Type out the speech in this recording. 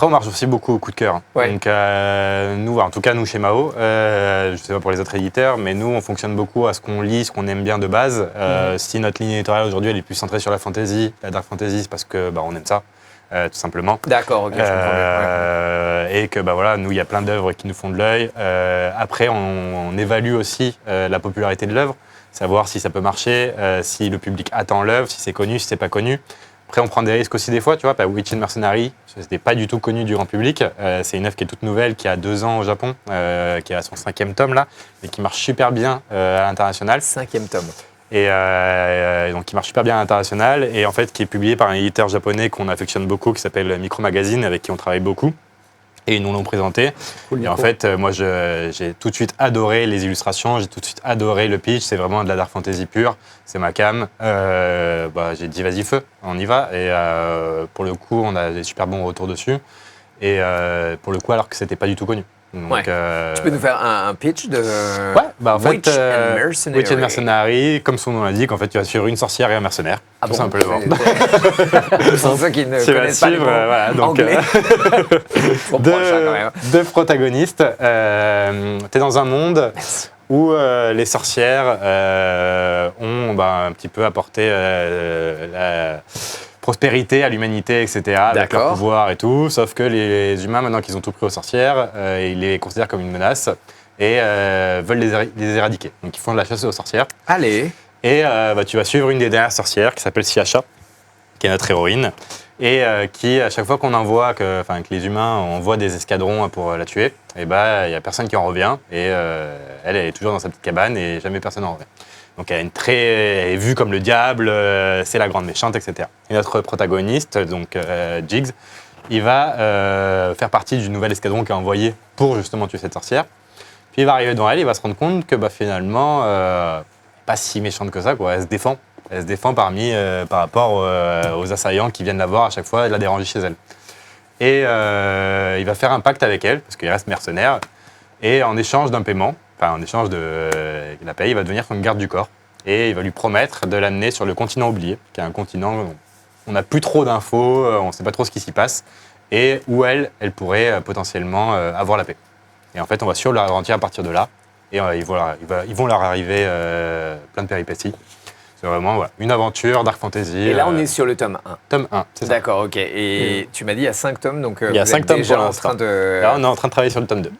Après, on marche aussi beaucoup au coup de cœur. Ouais. Donc, nous, en tout cas, nous, chez Mao, je ne sais pas pour les autres éditeurs, mais nous, on fonctionne beaucoup à ce qu'on lit, ce qu'on aime bien de base. Si notre ligne éditoriale aujourd'hui, elle est plus centrée sur la fantasy, la dark fantasy, c'est parce que on aime ça, tout simplement. D'accord, ok, je comprends bien. Et que voilà, nous, il y a plein d'œuvres qui nous font de l'œil. Après, on évalue aussi la popularité de l'œuvre, savoir si ça peut marcher, si le public attend l'œuvre, si c'est connu, si c'est pas connu. Après, on prend des risques aussi des fois, tu vois. Witch and Mercenary, c'était pas du tout connu du grand public. C'est une œuvre qui est toute nouvelle, qui a 2 ans au Japon, qui a son 5e tome là, et qui marche super bien à l'international. 5e tome. Et donc, qui marche super bien à l'international, et en fait, qui est publié par un éditeur japonais qu'on affectionne beaucoup, qui s'appelle Micro Magazine, avec qui on travaille beaucoup. Et ils nous l'ont présenté. Cool, et en fait, moi, j'ai tout de suite adoré les illustrations, j'ai tout de suite adoré le pitch. C'est vraiment de la dark fantasy pure, c'est ma cam. J'ai dit vas-y feu, on y va. Et pour le coup, on a des super bons retours dessus. Et pour le coup, alors que c'était pas du tout connu. Donc, Tu peux nous faire un pitch de en fait, Witch and Mercenary. Witch and Mercenary, comme son nom l'indique, en fait, tu vas suivre une sorcière et un mercenaire, tout simplement. C'est ça qui ne connaissent pas les mots anglais. Deux protagonistes. Tu es dans un monde où les sorcières ont un petit peu apporté la prospérité à l'humanité, etc., avec leur pouvoir et tout, sauf que les humains, maintenant qu'ils ont tout pris aux sorcières, ils les considèrent comme une menace et veulent les éradiquer. Donc ils font de la chasse aux sorcières. Allez. Et tu vas suivre une des dernières sorcières qui s'appelle Siacha, qui est notre héroïne, et qui, à chaque fois qu'on envoie, que les humains envoient des escadrons pour la tuer, il n'y a personne qui en revient, et elle est toujours dans sa petite cabane et jamais personne n'en revient. Donc elle est vue comme le diable, c'est la grande méchante, etc. Et notre protagoniste, donc Jiggs, il va faire partie du nouvel escadron qui est envoyé pour justement tuer cette sorcière. Puis il va arriver devant elle, il va se rendre compte que finalement, pas si méchante que ça, quoi. Elle se défend. Elle se défend par rapport aux assaillants qui viennent la voir à chaque fois et la déranger chez elle. Et il va faire un pacte avec elle, parce qu'il reste mercenaire, et en échange d'un paiement, en échange de la paye, il va devenir son garde du corps. Et il va lui promettre de l'amener sur le continent oublié, qui est un continent où on n'a plus trop d'infos, on ne sait pas trop ce qui s'y passe, et où elle pourrait potentiellement avoir la paix. Et en fait, on va suivre leur aventure à partir de là, et ils vont leur arriver plein de péripéties. C'est vraiment une aventure, dark fantasy. Et là, on est sur le tome 1. Tome 1, c'est ça. D'accord, ok. Et tu m'as dit il y a 5 tomes, donc il y a 5 tomes déjà pour en l'instant. train de... Là, on est en train de travailler sur le tome 2.